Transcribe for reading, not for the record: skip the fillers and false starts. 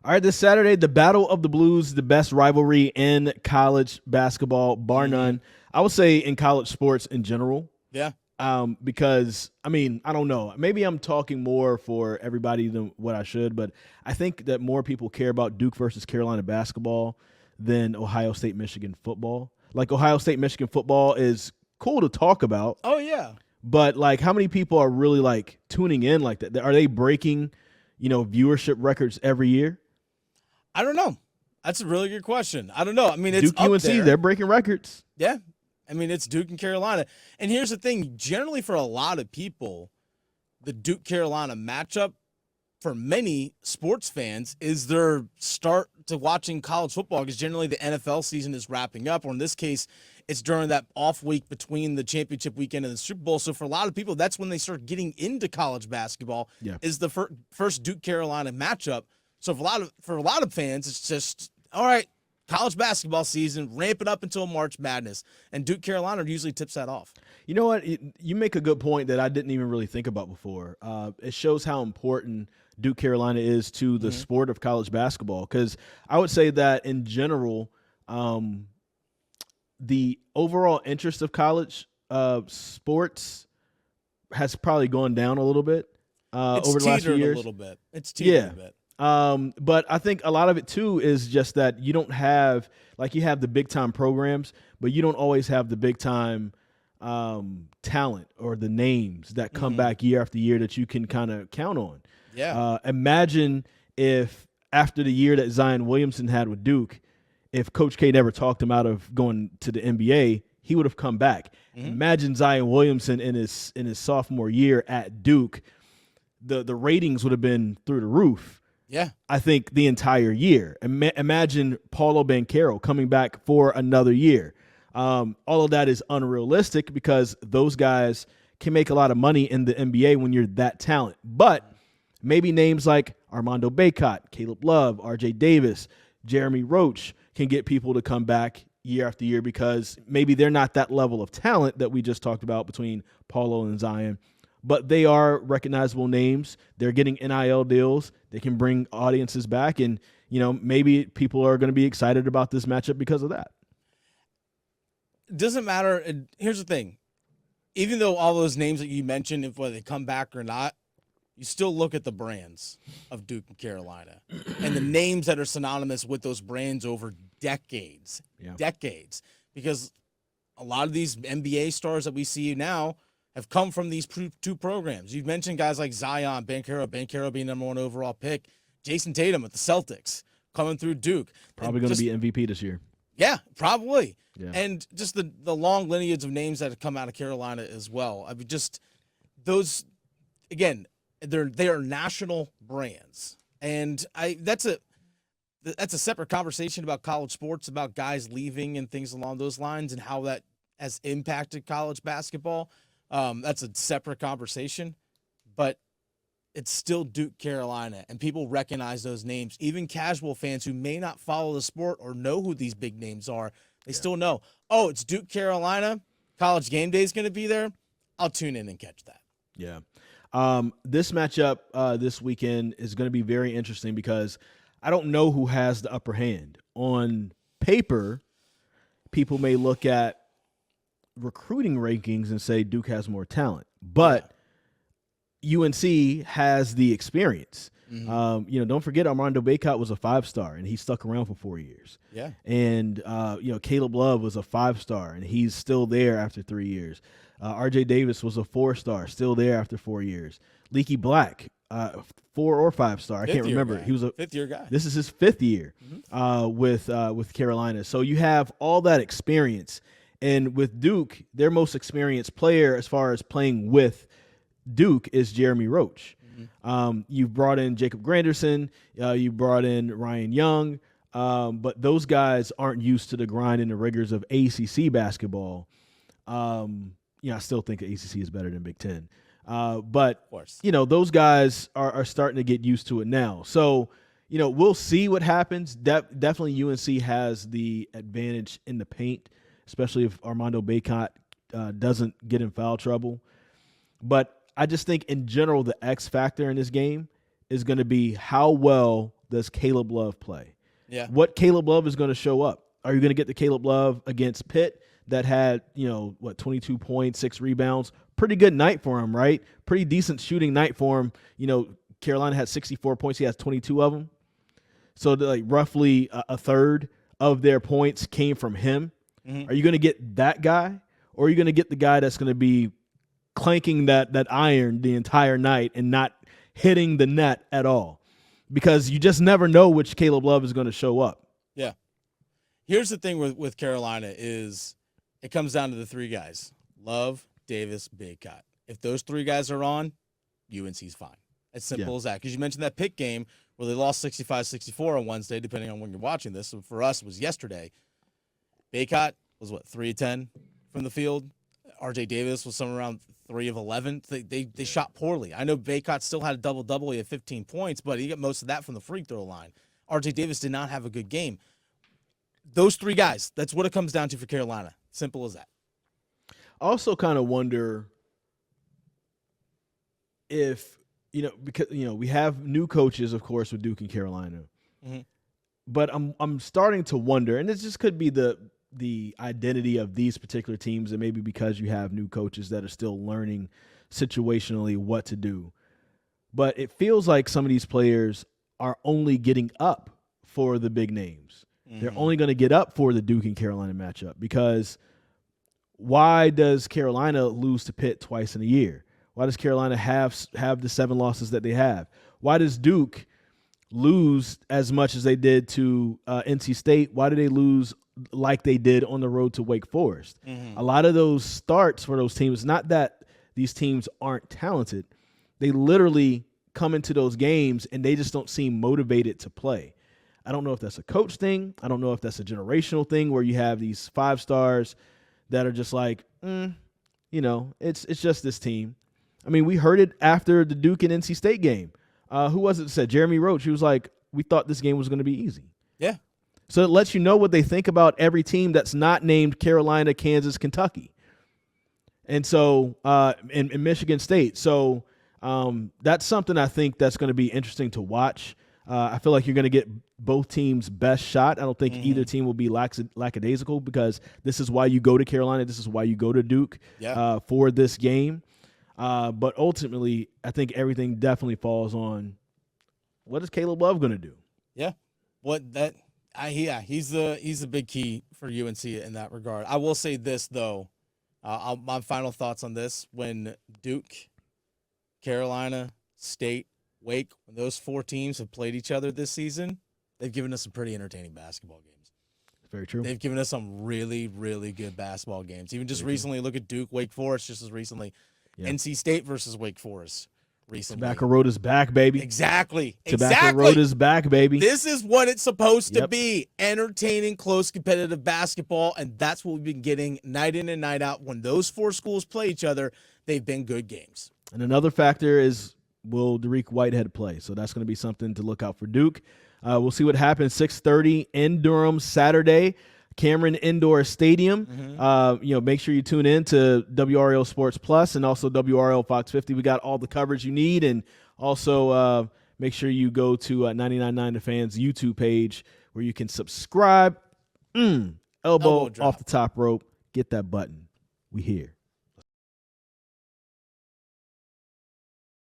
All right, this Saturday, the Battle of the Blues, the best rivalry in college basketball, bar none. I would say in college sports in general. Yeah. Because, I mean, I don't know. Maybe I'm talking more for everybody than what I should, but I think that more people care about Duke versus Carolina basketball than Ohio State, Michigan football. Like, Ohio State, Michigan football is cool to talk about. Oh, yeah. But, like, how many people are really, like, tuning in like that? Are they breaking, viewership records every year? I don't know. That's a really good question. I don't know. I mean, it's Duke, UNC, they're breaking records. Yeah. I mean, it's Duke and Carolina. And here's the thing. Generally, for a lot of people, the Duke-Carolina matchup, for many sports fans, is their start to watching college football because generally the NFL season is wrapping up, or in this case, it's during that off week between the championship weekend and the Super Bowl. So for a lot of people, that's when they start getting into college basketball, is the first Duke-Carolina matchup. So for a lot of fans, it's just, all right, college basketball season, ramp it up until March Madness. And Duke Carolina usually tips that off. You know what? You make a good point that I didn't even really think about before. It shows how important Duke Carolina is to the sport of college basketball. Because I would say that in general, the overall interest of college sports has probably gone down a little bit over the last few years. A little bit. It's teetered a bit. But I think a lot of it too is just that you don't have, like, you have the big time programs, but you don't always have the big time talent or the names that come back year after year that you can kind of count on. Yeah. Imagine if after the year that Zion Williamson had with Duke, if Coach K never talked him out of going to the NBA, he would have come back. Imagine Zion Williamson in his sophomore year at Duke, the ratings would have been through the roof. Yeah. I think the entire year. Imagine Paulo Banchero coming back for another year. All of that is unrealistic because those guys can make a lot of money in the NBA when you're that talent. But maybe names like Armando Bacot, Caleb Love, RJ Davis, Jeremy Roach can get people to come back year after year because maybe they're not that level of talent that we just talked about between Paulo and Zion. But they are recognizable names. They're getting NIL deals. They can bring audiences back. And, maybe people are going to be excited about this matchup because of that. It doesn't matter. Here's the thing. Even though all those names that you mentioned, if whether they come back or not, you still look at the brands of Duke and Carolina and the names that are synonymous with those brands over decades. Decades. Because a lot of these NBA stars that we see now have come from these two programs. You've mentioned guys like Zion, Banchero being number 1 overall pick, Jason Tatum with the Celtics coming through Duke. Probably going to be MVP this year. Yeah, probably. Yeah. And just the long lineage of names that have come out of Carolina as well. I mean, just those, again, they are national brands. And that's a separate conversation about college sports, about guys leaving and things along those lines and how that has impacted college basketball. That's a separate conversation, but it's still Duke Carolina, and people recognize those names. Even casual fans who may not follow the sport or know who these big names are, they still know, oh, it's Duke Carolina. College game day is going to be there. I'll tune in and catch that. Yeah. This matchup this weekend is going to be very interesting because I don't know who has the upper hand. On paper, people may look at recruiting rankings and say Duke has more talent, but UNC has the experience. Don't forget Armando Bacot was a 5-star and he stuck around for 4 years. Yeah. And Caleb Love was a 5-star and he's still there after 3 years. RJ Davis was a 4-star, still there after 4 years. Leaky Black, 4 or 5-star, I can't remember. Guy. He was a 5th-year guy. This is his 5th year with Carolina. So you have all that experience. And with Duke, their most experienced player as far as playing with Duke is Jeremy Roach. You've brought in Jacob Granderson. You brought in Ryan Young. But those guys aren't used to the grind and the rigors of ACC basketball. I still think the ACC is better than Big Ten. But, of course, those guys are starting to get used to it now. So, we'll see what happens. Definitely UNC has the advantage in the paint, especially if Armando Bacot doesn't get in foul trouble. But I just think in general the X factor in this game is going to be how well does Caleb Love play? Yeah. What Caleb Love is going to show up? Are you going to get the Caleb Love against Pitt that had, 22 points, 6 rebounds? Pretty good night for him, right? Pretty decent shooting night for him. Carolina had 64 points. He has 22 of them. So roughly a third of their points came from him. Mm-hmm. Are you going to get that guy, or are you going to get the guy that's going to be clanking that iron the entire night and not hitting the net at all? Because you just never know which Caleb Love is going to show up. Yeah. Here's the thing with Carolina is it comes down to the 3 guys: Love, Davis, Baycott. If those 3 guys are on, UNC's fine. As simple as that. Because you mentioned that Pitt game where they lost 65-64 on Wednesday, depending on when you're watching this. So for us, it was yesterday. Baycott was, 3 of 10 from the field. RJ Davis was somewhere around 3 of 11. They shot poorly. I know Baycott still had a double-double. He had 15 points, but he got most of that from the free throw line. RJ Davis did not have a good game. Those 3 guys, that's what it comes down to for Carolina. Simple as that. I also kind of wonder if, because, we have new coaches, of course, with Duke and Carolina. Mm-hmm. But I'm starting to wonder, and this just could be the identity of these particular teams, and maybe because you have new coaches that are still learning situationally what to do. But it feels like some of these players are only getting up for the big names. Mm-hmm. They're only going to get up for the Duke and Carolina matchup, because why does Carolina lose to Pitt twice in a year? Why does Carolina have the 7 losses that they have? Why does Duke lose as much as they did to NC State? Why do they lose like they did on the road to Wake Forest? Mm-hmm. A lot of those starts for those teams, not that these teams aren't talented, they literally come into those games and they just don't seem motivated to play. I don't know if that's a coach thing. I don't know if that's a generational thing where you have these 5 stars that are just like, it's just this team. I mean, we heard it after the Duke and NC State game. Who was it that said? Jeremy Roach. He was like, we thought this game was going to be easy. Yeah. So it lets you know what they think about every team that's not named Carolina, Kansas, Kentucky. And so in Michigan State. So that's something I think that's going to be interesting to watch. I feel like you're going to get both teams' best shot. I don't think either team will be lackadaisical, because this is why you go to Carolina. This is why you go to Duke for this game. But ultimately, I think everything definitely falls on what is Caleb Love going to do? Yeah. He's the big key for UNC in that regard. I will say this, though. My final thoughts on this: when Duke, Carolina, State, Wake, when those 4 teams have played each other this season, they've given us some pretty entertaining basketball games. Very true. They've given us some really, really good basketball games. Even just recently, look at Duke, Wake Forest, just as recently. Yeah. NC State versus Wake Forest recently. Tobacco Road is back, baby. Exactly. Tobacco Road is back, baby. This is what it's supposed to be. Entertaining, close, competitive basketball, and that's what we've been getting night in and night out. When those 4 schools play each other, they've been good games. And another factor is, will Dariq Whitehead play? So that's going to be something to look out for Duke. We'll see what happens. 6:30 in Durham Saturday. Cameron Indoor Stadium. Mm-hmm. Make sure you tune in to WRL Sports Plus and also WRL Fox 50. We got all the coverage you need, and also make sure you go to 99.9 The Fans YouTube page where you can subscribe. Elbow off the top rope. Get that button. We here.